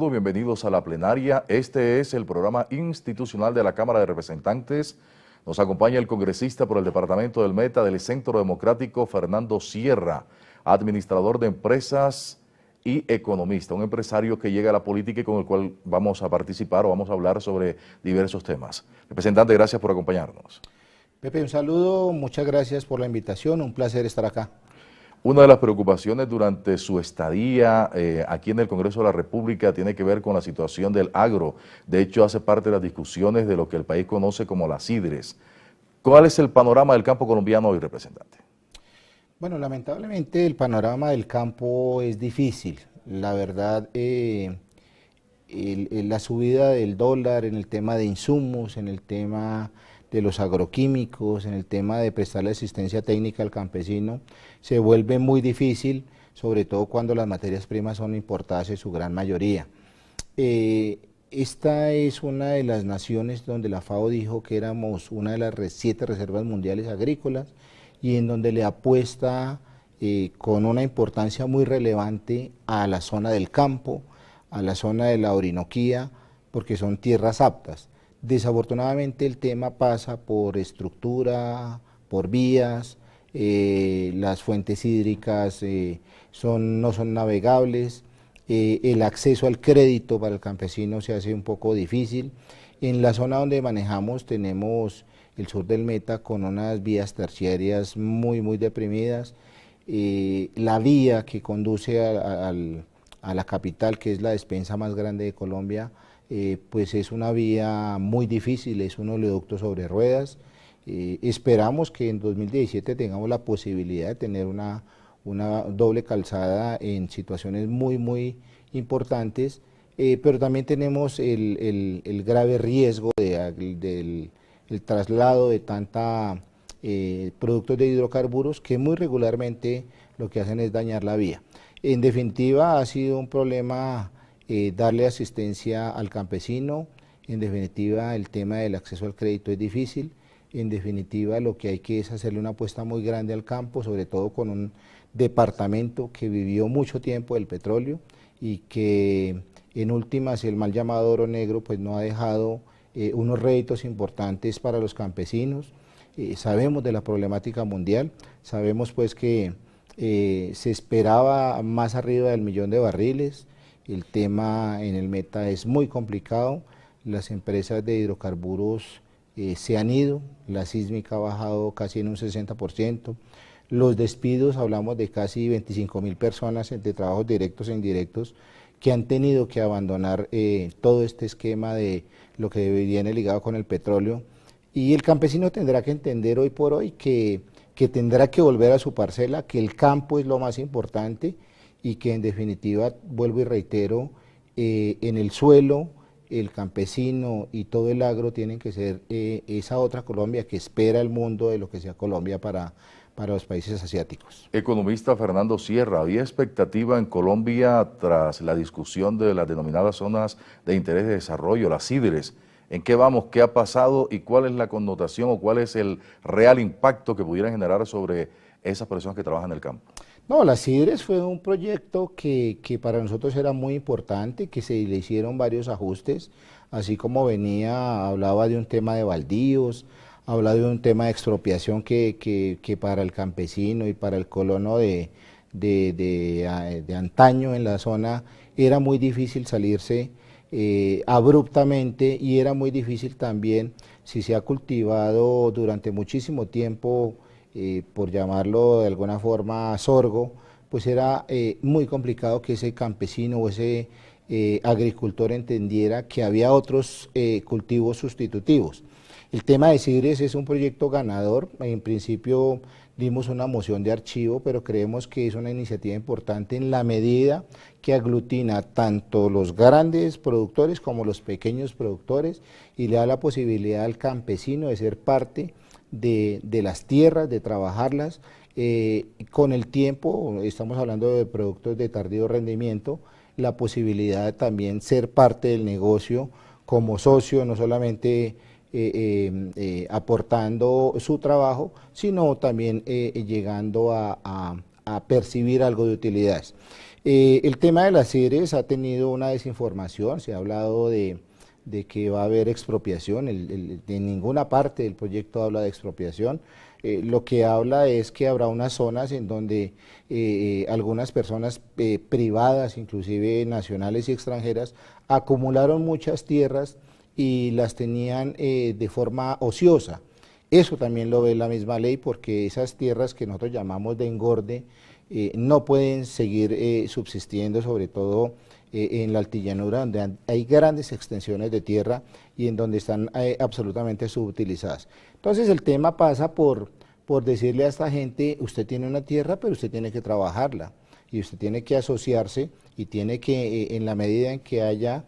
Bienvenidos a la plenaria. Este es el programa institucional de la Cámara de Representantes. Nos acompaña el congresista por el departamento del Meta del Centro Democrático, Fernando Sierra, administrador de empresas y economista, un empresario que llega a la política y con el cual vamos a participar o vamos a hablar sobre diversos temas. Representante, gracias por acompañarnos. Pepe, un saludo, muchas gracias por la invitación, un placer estar acá. Una de las preocupaciones durante su estadía aquí en el Congreso de la República tiene que ver con la situación del agro. De hecho, hace parte de las discusiones de lo que el país conoce como las sidres. ¿Cuál es el panorama del campo colombiano hoy, representante? Bueno, lamentablemente el panorama del campo es difícil. La verdad, la subida del dólar en el tema de insumos, en el tema de los agroquímicos, en el tema de prestarle asistencia técnica al campesino, se vuelve muy difícil, sobre todo cuando las materias primas son importadas en su gran mayoría. Esta es una de las naciones donde la FAO dijo que éramos una de las 7 reservas mundiales agrícolas y en donde le apuesta con una importancia muy relevante a la zona del campo, a la zona de la Orinoquía, porque son tierras aptas. Desafortunadamente el tema pasa por estructura, por vías, las fuentes hídricas no son navegables, el acceso al crédito para el campesino se hace un poco difícil. En la zona donde manejamos tenemos el sur del Meta con unas vías terciarias muy deprimidas. La vía que conduce a la capital, que es la despensa más grande de Colombia, pues es una vía muy difícil, es un oleoducto sobre ruedas. Esperamos que en 2017 tengamos la posibilidad de tener una doble calzada en situaciones muy importantes, pero también tenemos el grave riesgo del traslado de tanta productos de hidrocarburos que muy regularmente lo que hacen es dañar la vía. En definitiva, ha sido un problema darle asistencia al campesino. En definitiva, el tema del acceso al crédito es difícil. En definitiva, lo que hay que es hacerle una apuesta muy grande al campo, sobre todo con un departamento que vivió mucho tiempo del petróleo y que en últimas el mal llamado oro negro pues no ha dejado unos réditos importantes para los campesinos. Sabemos de la problemática mundial, sabemos pues que se esperaba más arriba del 1.000.000 de barriles. El tema en el Meta es muy complicado, las empresas de hidrocarburos se han ido, la sísmica ha bajado casi en un 60%, los despidos, hablamos de casi 25.000 personas entre trabajos directos e indirectos que han tenido que abandonar todo este esquema de lo que viene ligado con el petróleo, y el campesino tendrá que entender hoy por hoy que tendrá que volver a su parcela, que el campo es lo más importante y que en definitiva, vuelvo y reitero, en el suelo, el campesino y todo el agro tienen que ser esa otra Colombia que espera el mundo de lo que sea Colombia para los países asiáticos. Economista Fernando Sierra, ¿había expectativa en Colombia tras la discusión de las denominadas zonas de interés de desarrollo, las sidres? ¿En qué vamos? ¿Qué ha pasado? ¿Y cuál es la connotación o cuál es el real impacto que pudieran generar sobre esas personas que trabajan en el campo? No, las sidres fue un proyecto que para nosotros era muy importante, que se le hicieron varios ajustes, así como hablaba de un tema de baldíos, hablaba de un tema de expropiación que para el campesino y para el colono de antaño en la zona era muy difícil salirse abruptamente, y era muy difícil también si se ha cultivado durante muchísimo tiempo, por llamarlo de alguna forma sorgo, pues era muy complicado que ese campesino o ese agricultor entendiera que había otros cultivos sustitutivos. El tema de sidres es un proyecto ganador. En principio dimos una moción de archivo, pero creemos que es una iniciativa importante en la medida que aglutina tanto los grandes productores como los pequeños productores y le da la posibilidad al campesino de ser parte de las tierras, de trabajarlas. Con el tiempo, estamos hablando de productos de tardío rendimiento, la posibilidad de también ser parte del negocio como socio, no solamente aportando su trabajo, sino también llegando a percibir algo de utilidades. El tema de las CERES ha tenido una desinformación, se ha hablado de que va a haber expropiación, en ninguna parte del proyecto habla de expropiación. Lo que habla es que habrá unas zonas en donde algunas personas privadas, inclusive nacionales y extranjeras, acumularon muchas tierras y las tenían de forma ociosa. Eso también lo ve la misma ley, porque esas tierras que nosotros llamamos de engorde no pueden seguir subsistiendo, sobre todo en la altillanura, donde hay grandes extensiones de tierra y en donde están absolutamente subutilizadas. Entonces el tema pasa por decirle a esta gente: usted tiene una tierra, pero usted tiene que trabajarla, y usted tiene que asociarse, y tiene que, en la medida en que haya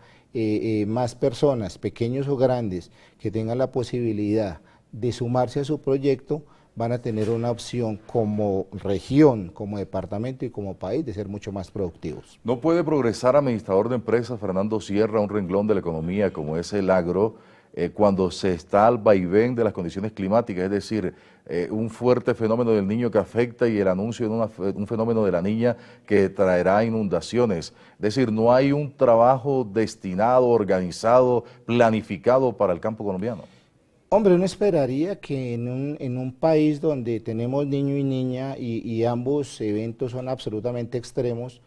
más personas, pequeños o grandes, que tengan la posibilidad de sumarse a su proyecto, van a tener una opción como región, como departamento y como país de ser mucho más productivos. No puede progresar, administrador de empresas Fernando Sierra, un renglón de la economía como es el agro, cuando se está al vaivén de las condiciones climáticas, es decir, un fuerte fenómeno del Niño que afecta y el anuncio de un fenómeno de la Niña que traerá inundaciones. Es decir, no hay un trabajo destinado, organizado, planificado para el campo colombiano. Hombre, uno esperaría que en un país donde tenemos niño y niña y ambos eventos son absolutamente extremos,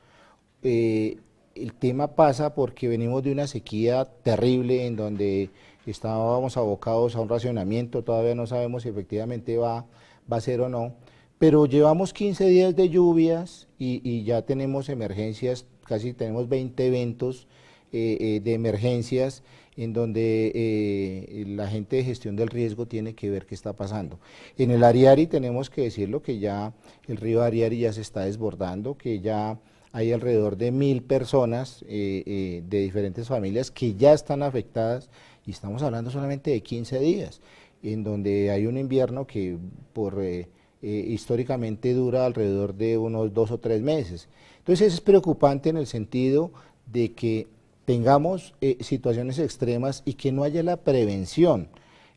el tema pasa porque venimos de una sequía terrible en donde estábamos abocados a un racionamiento. Todavía no sabemos si efectivamente va a ser o no, pero llevamos 15 días de lluvias y ya tenemos emergencias, casi tenemos 20 eventos de emergencias, en donde la gente de gestión del riesgo tiene que ver qué está pasando. En el Ariari tenemos que decirlo, que ya el río Ariari ya se está desbordando, que ya hay alrededor de 1000 personas de diferentes familias que ya están afectadas, y estamos hablando solamente de 15 días, en donde hay un invierno que históricamente dura alrededor de unos 2 o 3 meses. Entonces es preocupante en el sentido de que tengamos situaciones extremas y que no haya la prevención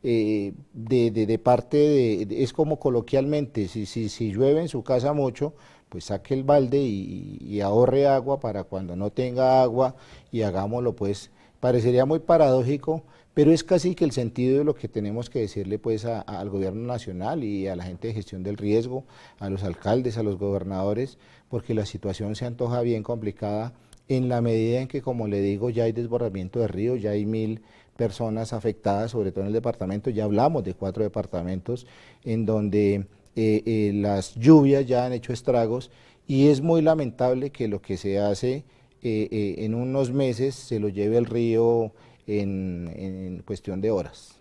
de parte es como coloquialmente: si llueve en su casa mucho, pues saque el balde y ahorre agua para cuando no tenga agua, y hagámoslo. Pues parecería muy paradójico, pero es casi que el sentido de lo que tenemos que decirle pues al gobierno nacional y a la gente de gestión del riesgo, a los alcaldes, a los gobernadores, porque la situación se antoja bien complicada, en la medida en que, como le digo, ya hay desbordamiento de río, ya hay 1000 personas afectadas, sobre todo en el departamento. Ya hablamos de 4 departamentos en donde las lluvias ya han hecho estragos, y es muy lamentable que lo que se hace en unos meses se lo lleve el río en cuestión de horas.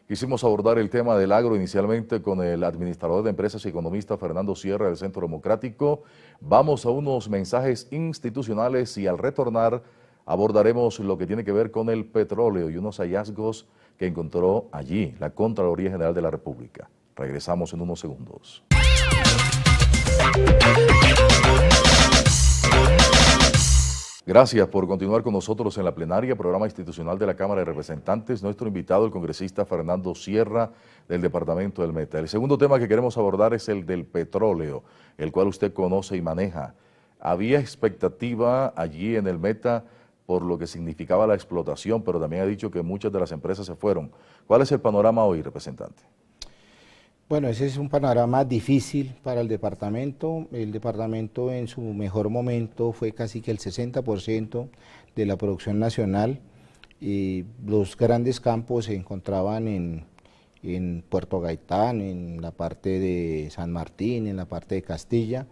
Quisimos abordar el tema del agro inicialmente con el administrador de empresas y economista Fernando Sierra del Centro Democrático. Vamos a unos mensajes institucionales y al retornar abordaremos lo que tiene que ver con el petróleo y unos hallazgos que encontró allí la Contraloría General de la República. Regresamos en unos segundos. Gracias por continuar con nosotros en la plenaria, programa institucional de la Cámara de Representantes. Nuestro invitado, el congresista Fernando Sierra, del departamento del Meta. El segundo tema que queremos abordar es el del petróleo, el cual usted conoce y maneja. Había expectativa allí en el Meta por lo que significaba la explotación, pero también ha dicho que muchas de las empresas se fueron. ¿Cuál es el panorama hoy, representante? Bueno, ese es un panorama difícil para el departamento. El departamento en su mejor momento fue casi que el 60% de la producción nacional. Los grandes campos se encontraban en Puerto Gaitán, en la parte de San Martín, en la parte de Castilla,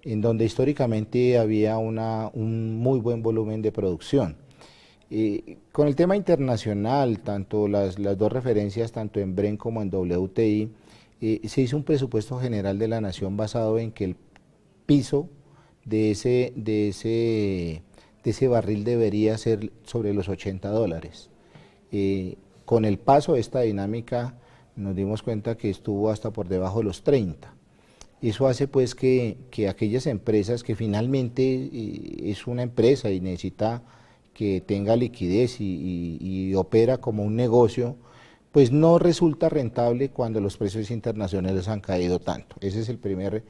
en donde históricamente había un muy buen volumen de producción. Con el tema internacional, tanto las dos referencias, tanto en BREN como en WTI, se hizo un presupuesto general de la nación basado en que el piso de ese barril debería ser sobre los $80. Con el paso de esta dinámica nos dimos cuenta que estuvo hasta por debajo de los 30. Eso hace pues que aquellas empresas que finalmente es una empresa y necesita que tenga liquidez y opera como un negocio, pues no resulta rentable cuando los precios internacionales han caído tanto. Ese es el primer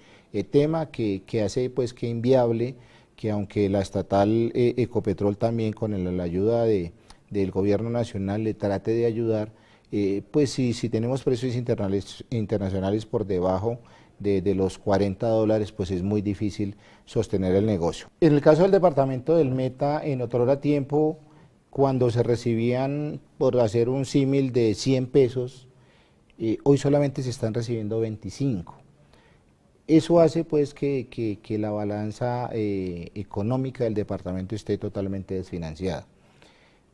tema que hace pues que inviable que aunque la estatal Ecopetrol también con la ayuda del gobierno nacional le trate de ayudar, pues si tenemos precios internacionales por debajo de los $40, pues es muy difícil sostener el negocio. En el caso del departamento del Meta, en otrora tiempo, cuando se recibían, por hacer un símil, de 100 pesos, hoy solamente se están recibiendo 25. Eso hace pues que la balanza económica del departamento esté totalmente desfinanciada.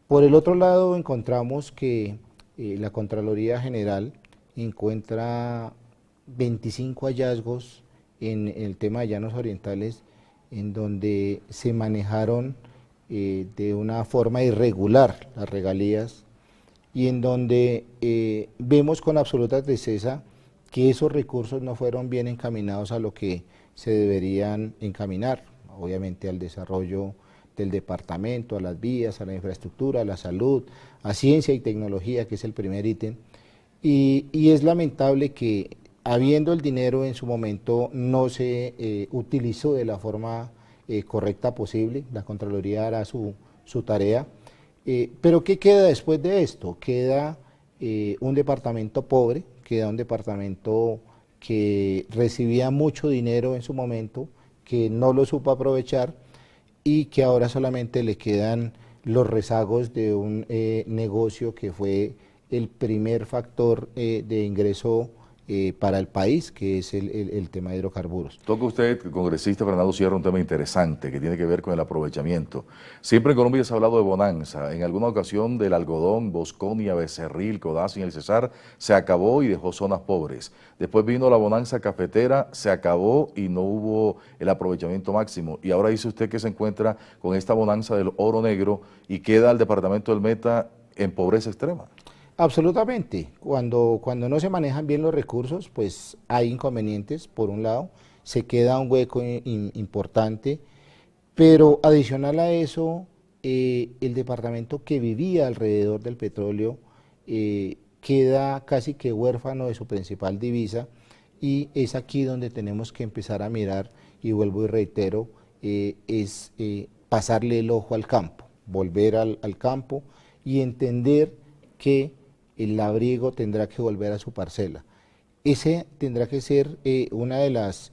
Por el otro lado, encontramos que la Contraloría General encuentra 25 hallazgos en el tema de llanos orientales, en donde se manejaron de una forma irregular las regalías, y en donde vemos con absoluta tristeza que esos recursos no fueron bien encaminados a lo que se deberían encaminar, obviamente al desarrollo del departamento, a las vías, a la infraestructura, a la salud, a ciencia y tecnología, que es el primer ítem, y es lamentable que habiendo el dinero en su momento no se utilizó de la forma correcta posible. La Contraloría hará su tarea, pero ¿qué queda después de esto? Queda un departamento pobre, queda un departamento que recibía mucho dinero en su momento, que no lo supo aprovechar y que ahora solamente le quedan los rezagos de un negocio que fue el primer factor de ingreso para el país, que es el tema de hidrocarburos. Toca usted, congresista Fernando Sierra, un tema interesante que tiene que ver con el aprovechamiento. Siempre en Colombia se ha hablado de bonanza. En alguna ocasión del algodón, Bosconia, Becerril, Codazzi en el Cesar se acabó y dejó zonas pobres. Después vino la bonanza cafetera, se acabó y no hubo el aprovechamiento máximo. Y ahora dice usted que se encuentra con esta bonanza del oro negro y queda el departamento del Meta en pobreza extrema. Absolutamente. Cuando no se manejan bien los recursos, pues hay inconvenientes, por un lado, se queda un hueco importante, pero adicional a eso, el departamento que vivía alrededor del petróleo queda casi que huérfano de su principal divisa, y es aquí donde tenemos que empezar a mirar, y vuelvo y reitero, es pasarle el ojo al campo, volver al campo y entender que el labriego tendrá que volver a su parcela. Ese tendrá que ser una de las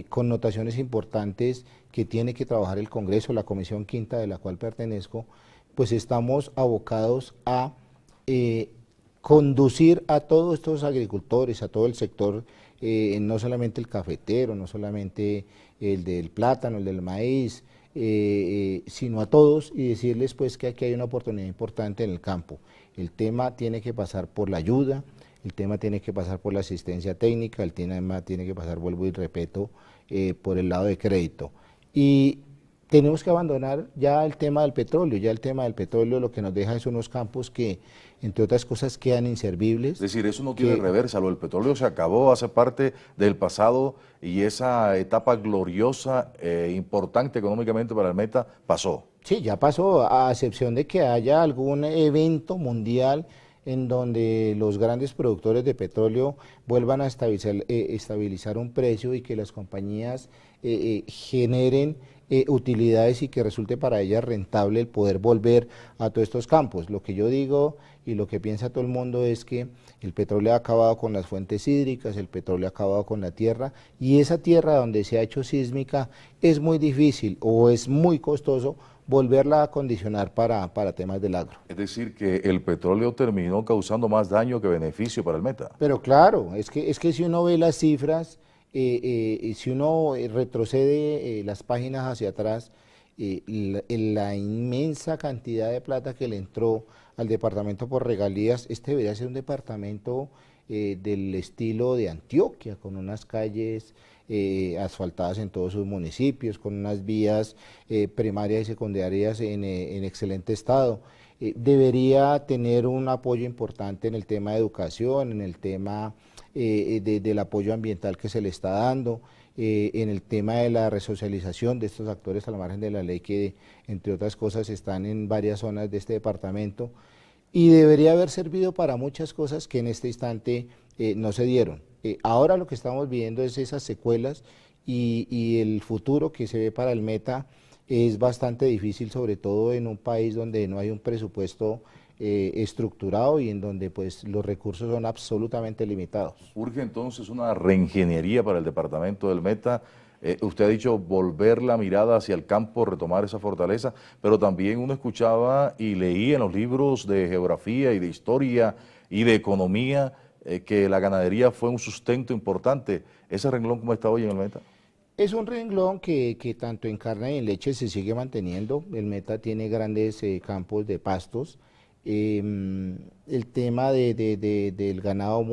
connotaciones importantes que tiene que trabajar el Congreso, la Comisión Quinta de la cual pertenezco, pues estamos abocados a conducir a todos estos agricultores, a todo el sector, no solamente el cafetero, no solamente el del plátano, el del maíz, sino a todos, y decirles pues que aquí hay una oportunidad importante en el campo. El tema tiene que pasar por la ayuda, el tema tiene que pasar por la asistencia técnica, el tema tiene que pasar, vuelvo y repito, por el lado de crédito. Y tenemos que abandonar ya el tema del petróleo. Ya el tema del petróleo lo que nos deja es unos campos que, entre otras cosas, quedan inservibles. Es decir, eso no tiene reversa, lo del petróleo se acabó, hace parte del pasado y esa etapa gloriosa, importante económicamente para el Meta, pasó. Sí, ya pasó, a excepción de que haya algún evento mundial en donde los grandes productores de petróleo vuelvan a estabilizar un precio y que las compañías generen utilidades y que resulte para ellas rentable el poder volver a todos estos campos. Lo que yo digo y lo que piensa todo el mundo es que el petróleo ha acabado con las fuentes hídricas, el petróleo ha acabado con la tierra, y esa tierra donde se ha hecho sísmica es muy difícil o es muy costoso volverla a acondicionar para temas del agro. Es decir, que el petróleo terminó causando más daño que beneficio para el Meta. Pero claro, es que si uno ve las cifras, si uno retrocede las páginas hacia atrás, la inmensa cantidad de plata que le entró al departamento por regalías, este debería ser un departamento del estilo de Antioquia, con unas calles asfaltadas en todos sus municipios, con unas vías primarias y secundarias en excelente estado. Debería tener un apoyo importante en el tema de educación, en el tema del apoyo ambiental que se le está dando, en el tema de la resocialización de estos actores al margen de la ley que, entre otras cosas, están en varias zonas de este departamento, y debería haber servido para muchas cosas que en este instante no se dieron. Ahora lo que estamos viendo es esas secuelas y el futuro que se ve para el Meta es bastante difícil, sobre todo en un país donde no hay un presupuesto estructurado y en donde pues los recursos son absolutamente limitados. Urge entonces una reingeniería para el departamento del Meta. Usted ha dicho volver la mirada hacia el campo, retomar esa fortaleza, pero también uno escuchaba y leía en los libros de geografía y de historia y de economía que la ganadería fue un sustento importante. ¿Ese renglón cómo está hoy en el Meta? Es un renglón que tanto en carne y en leche se sigue manteniendo. El Meta tiene grandes campos de pastos. El tema del ganado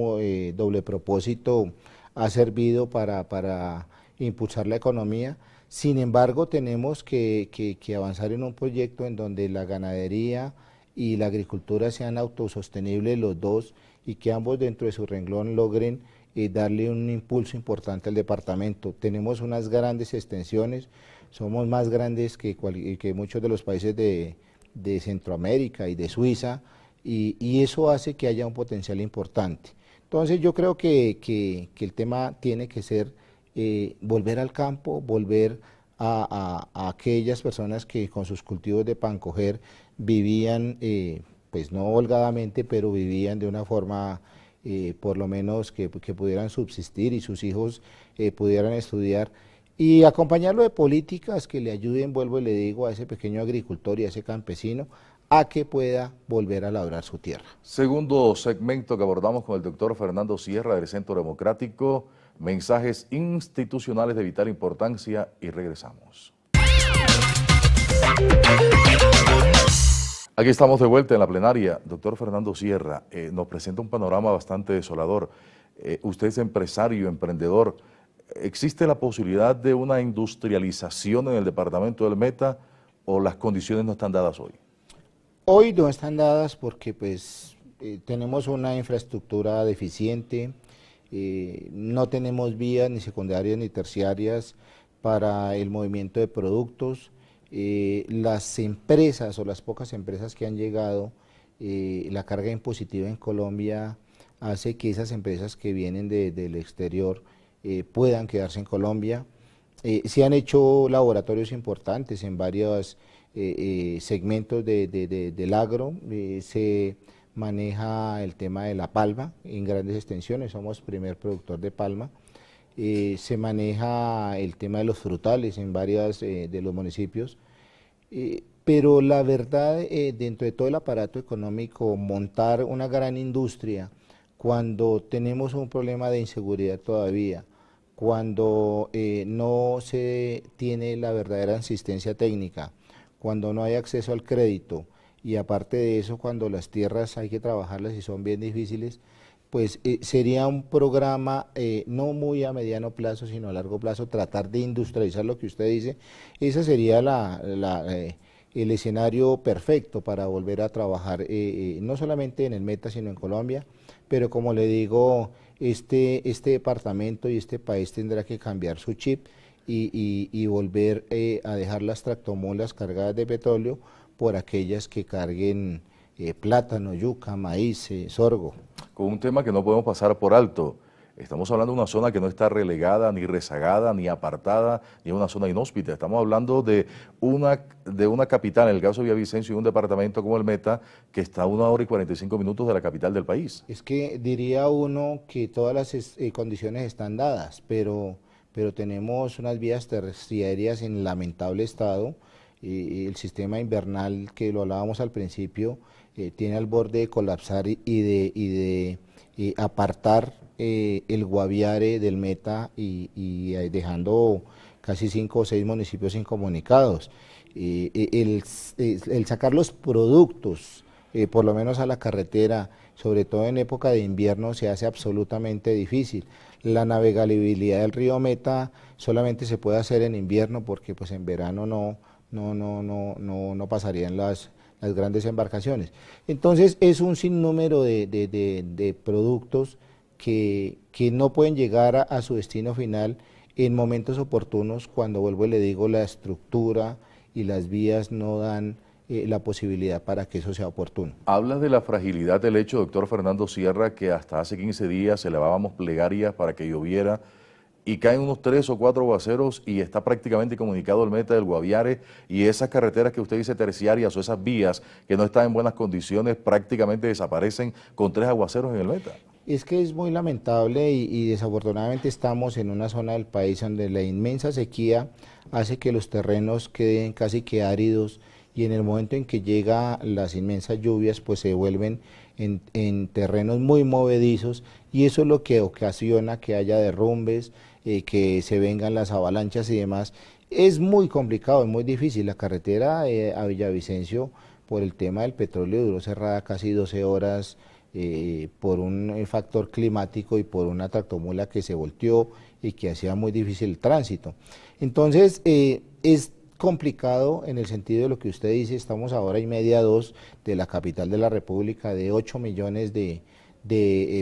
doble propósito ha servido para impulsar la economía. Sin embargo, tenemos que avanzar en un proyecto en donde la ganadería y la agricultura sean autosostenibles los dos y que ambos dentro de su renglón logren darle un impulso importante al departamento. Tenemos unas grandes extensiones, somos más grandes que muchos de los países de Centroamérica y de Suiza, y eso hace que haya un potencial importante. Entonces yo creo que el tema tiene que ser volver al campo, volver a aquellas personas que con sus cultivos de pancoger vivían, pues no holgadamente, pero vivían de una forma por lo menos que pudieran subsistir y sus hijos pudieran estudiar, y acompañarlo de políticas que le ayuden, vuelvo y le digo, a ese pequeño agricultor y a ese campesino a que pueda volver a labrar su tierra. Segundo segmento que abordamos con el doctor Fernando Sierra del Centro Democrático, mensajes institucionales de vital importancia, y regresamos. Aquí estamos de vuelta en la plenaria. Doctor Fernando Sierra, nos presenta un panorama bastante desolador. Usted es empresario, emprendedor. ¿Existe la posibilidad de una industrialización en el departamento del Meta o las condiciones no están dadas hoy? Hoy no están dadas porque pues tenemos una infraestructura deficiente, no tenemos vías ni secundarias ni terciarias para el movimiento de productos. Las empresas o las pocas empresas que han llegado, la carga impositiva en Colombia hace que esas empresas que vienen del exterior puedan quedarse en Colombia. Se han hecho laboratorios importantes en varios segmentos del agro. Se maneja el tema de la palma en grandes extensiones, somos primer productor de palma. Se maneja el tema de los frutales en varios de los municipios, pero la verdad, dentro de todo el aparato económico, montar una gran industria cuando tenemos un problema de inseguridad todavía, cuando no se tiene la verdadera asistencia técnica, cuando no hay acceso al crédito, y aparte de eso, cuando las tierras hay que trabajarlas y son bien difíciles, pues sería un programa no muy a mediano plazo, sino a largo plazo, tratar de industrializar lo que usted dice. Ese sería el escenario perfecto para volver a trabajar, no solamente en el Meta, sino en Colombia, pero como le digo, este departamento y este país tendrá que cambiar su chip y volver a dejar las tractomulas cargadas de petróleo por aquellas que carguen plátano, yuca, maíz, sorgo. Con un tema que no podemos pasar por alto. Estamos hablando de una zona que no está relegada, ni rezagada, ni apartada, ni una zona inhóspita. Estamos hablando de una capital, en el caso de Villavicencio, y un departamento como el Meta, que está a 1 hora y 45 minutos de la capital del país. Es que diría uno que todas las condiciones están dadas, pero tenemos unas vías terciarias en lamentable estado. El sistema invernal, que lo hablábamos al principio, tiene al borde de colapsar y de apartar el Guaviare del Meta y dejando casi 5 o 6 municipios incomunicados. El sacar los productos, por lo menos a la carretera, sobre todo en época de invierno, se hace absolutamente difícil. La navegabilidad del río Meta solamente se puede hacer en invierno, porque pues en verano no pasarían las grandes embarcaciones. Entonces es un sinnúmero de productos que no pueden llegar a su destino final en momentos oportunos, cuando, vuelvo y le digo, la estructura y las vías no dan la posibilidad para que eso sea oportuno. Habla de la fragilidad del hecho, doctor Fernando Sierra, que hasta hace 15 días elevábamos plegarias para que lloviera y caen unos 3 o 4 aguaceros y está prácticamente comunicado el Meta del Guaviare, y esas carreteras que usted dice terciarias o esas vías que no están en buenas condiciones prácticamente desaparecen con 3 aguaceros en el Meta. Es que es muy lamentable y desafortunadamente estamos en una zona del país donde la inmensa sequía hace que los terrenos queden casi que áridos, y en el momento en que llegan las inmensas lluvias pues se vuelven en terrenos muy movedizos, y eso es lo que ocasiona que haya derrumbes, que se vengan las avalanchas y demás. Es muy complicado, es muy difícil. La carretera a Villavicencio, por el tema del petróleo, duró cerrada casi 12 horas por un factor climático y por una tractomula que se volteó y que hacía muy difícil el tránsito. Entonces, es complicado en el sentido de lo que usted dice. Estamos a hora y media, 2 de la capital de la República, de 8 millones de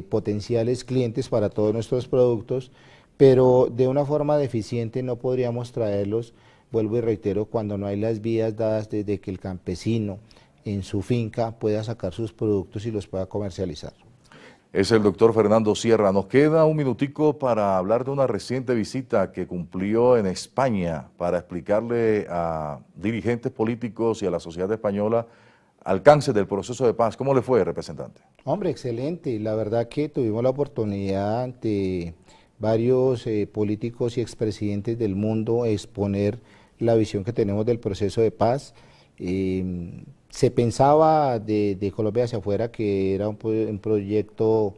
potenciales clientes para todos nuestros productos, pero de una forma deficiente no podríamos traerlos, vuelvo y reitero, cuando no hay las vías dadas desde que el campesino en su finca pueda sacar sus productos y los pueda comercializar. Es el doctor Fernando Sierra. Nos queda un minutico para hablar de una reciente visita que cumplió en España para explicarle a dirigentes políticos y a la sociedad española alcance del proceso de paz. ¿Cómo le fue, representante? Hombre, excelente. La verdad que tuvimos la oportunidad ante varios políticos y expresidentes del mundo exponer la visión que tenemos del proceso de paz. Se pensaba de Colombia hacia afuera que era un proyecto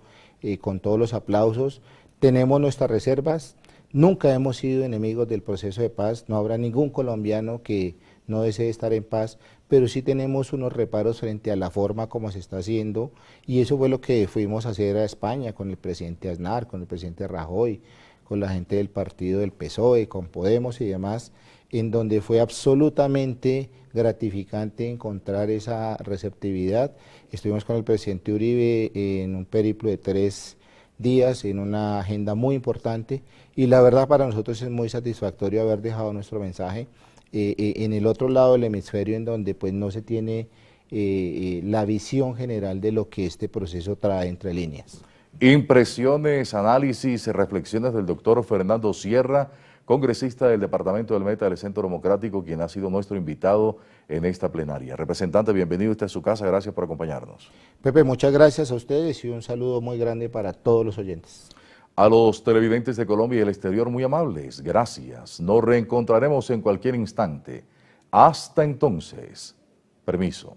con todos los aplausos. Tenemos nuestras reservas, nunca hemos sido enemigos del proceso de paz, no habrá ningún colombiano que no desee estar en paz, pero sí tenemos unos reparos frente a la forma como se está haciendo, y eso fue lo que fuimos a hacer a España con el presidente Aznar, con el presidente Rajoy, con la gente del partido del PSOE, con Podemos y demás, en donde fue absolutamente gratificante encontrar esa receptividad. Estuvimos con el presidente Uribe en un periplo de 3 días, en una agenda muy importante, y la verdad para nosotros es muy satisfactorio haber dejado nuestro mensaje en el otro lado del hemisferio, en donde pues no se tiene la visión general de lo que este proceso trae entre líneas. Impresiones, análisis, reflexiones del doctor Fernando Sierra, congresista del Departamento del Meta del Centro Democrático, quien ha sido nuestro invitado en esta plenaria. Representante, bienvenido usted a su casa, gracias por acompañarnos. Pepe, muchas gracias a ustedes y un saludo muy grande para todos los oyentes. A los televidentes de Colombia y el exterior, muy amables, gracias. Nos reencontraremos en cualquier instante. Hasta entonces, permiso.